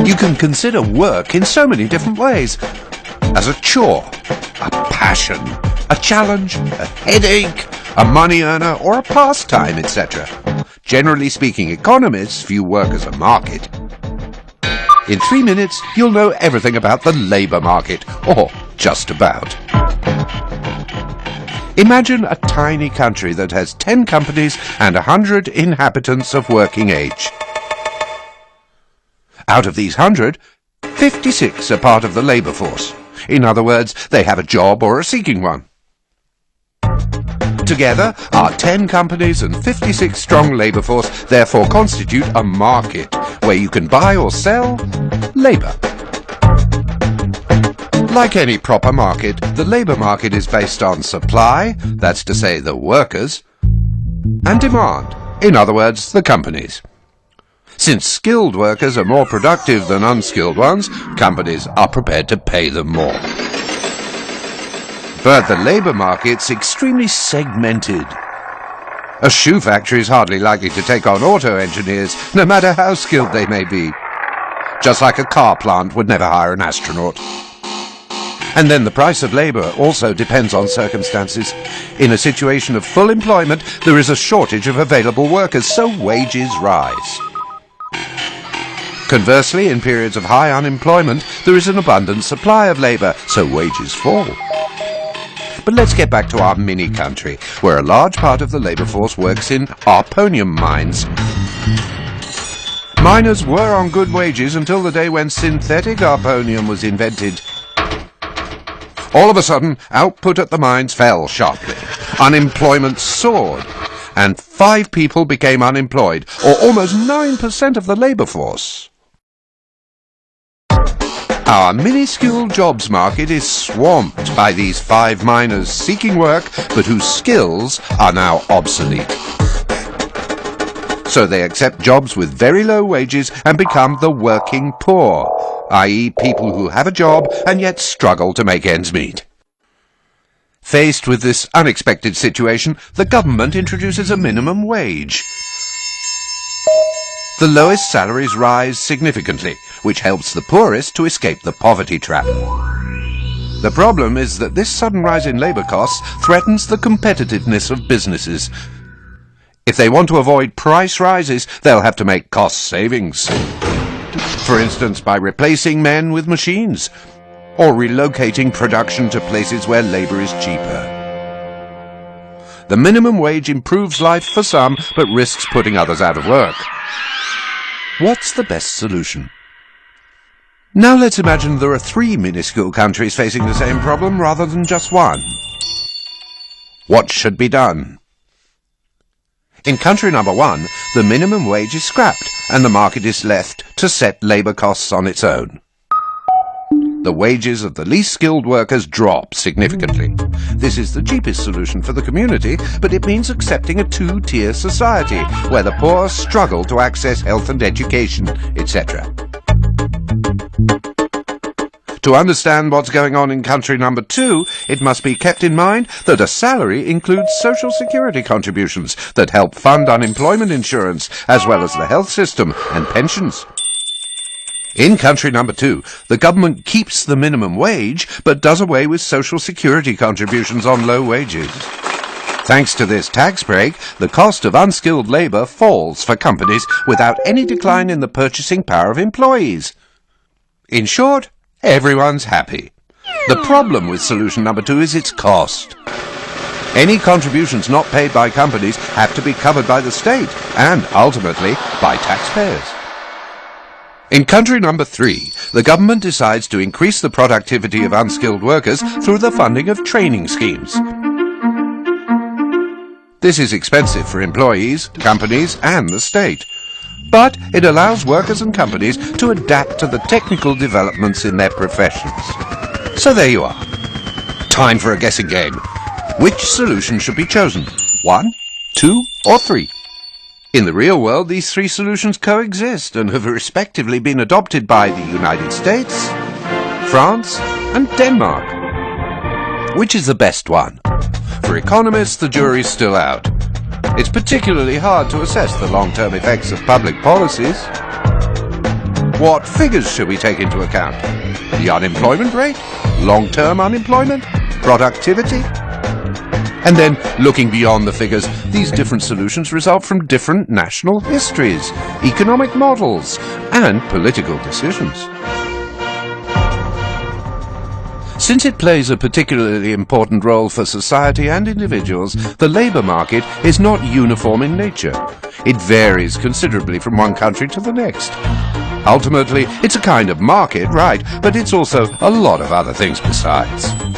You can consider work in so many different ways. As a chore, a passion, a challenge, a headache, a money earner, or a pastime, etc. Generally speaking, economists view work as a market. In 3 minutes, you'll know everything about the labour market, or just about. Imagine a tiny country that has 10 companies and 100 inhabitants of working age. Out of these 100, 56 are part of the labour force. In other words, they have a job or are seeking one. Together, our 10 companies and 56 strong labour force therefore constitute a market where you can buy or sell labour. Like any proper market, the labour market is based on supply, that's to say the workers, and demand, in other words, the companies. Since skilled workers are more productive than unskilled ones, companies are prepared to pay them more. But the labour market's extremely segmented. A shoe factory is hardly likely to take on auto engineers, no matter how skilled they may be. Just like a car plant would never hire an astronaut. And then the price of labour also depends on circumstances. In a situation of full employment, there is a shortage of available workers, so wages rise. Conversely, in periods of high unemployment, there is an abundant supply of labour, so wages fall. But let's get back to our mini-country, where a large part of the labour force works in arponium mines. Miners were on good wages until the day when synthetic arponium was invented. All of a sudden, output at the mines fell sharply. Unemployment soared, and 5 people became unemployed, or almost 9% of the labour force. Our minuscule jobs market is swamped by these 5 miners seeking work, but whose skills are now obsolete. So they accept jobs with very low wages and become the working poor, i.e. people who have a job and yet struggle to make ends meet. Faced with this unexpected situation, the government introduces a minimum wage. The lowest salaries rise significantly, which helps the poorest to escape the poverty trap. The problem is that this sudden rise in labour costs threatens the competitiveness of businesses. If they want to avoid price rises, they'll have to make cost savings. For instance, by replacing men with machines, or relocating production to places where labour is cheaper. The minimum wage improves life for some, but risks putting others out of work. What's the best solution? Now let's imagine there are 3 minuscule countries facing the same problem rather than just one. What should be done? In country number 1, the minimum wage is scrapped and the market is left to set labour costs on its own. The wages of the least skilled workers drop significantly. This is the cheapest solution for the community, but it means accepting a 2-tier society, where the poor struggle to access health and education, etc. To understand what's going on in country number 2, it must be kept in mind that a salary includes social security contributions that help fund unemployment insurance, as well as the health system and pensions. In country number 2, the government keeps the minimum wage, but does away with social security contributions on low wages. Thanks to this tax break, the cost of unskilled labour falls for companies without any decline in the purchasing power of employees. In short, everyone's happy. The problem with solution number 2 is its cost. Any contributions not paid by companies have to be covered by the state, and ultimately by taxpayers. In country number 3, the government decides to increase the productivity of unskilled workers through the funding of training schemes. This is expensive for employees, companies, and the state. But it allows workers and companies to adapt to the technical developments in their professions. So there you are. Time for a guessing game. Which solution should be chosen? 1, 2, or 3? In the real world, these 3 solutions coexist and have respectively been adopted by the United States, France, and Denmark. Which is the best one? For economists, the jury's still out. It's particularly hard to assess the long-term effects of public policies. What figures should we take into account? The unemployment rate? Long-term unemployment? Productivity? And then, looking beyond the figures, these different solutions result from different national histories, economic models, and political decisions. Since it plays a particularly important role for society and individuals, the labour market is not uniform in nature. It varies considerably from one country to the next. Ultimately, it's a kind of market, right, but it's also a lot of other things besides.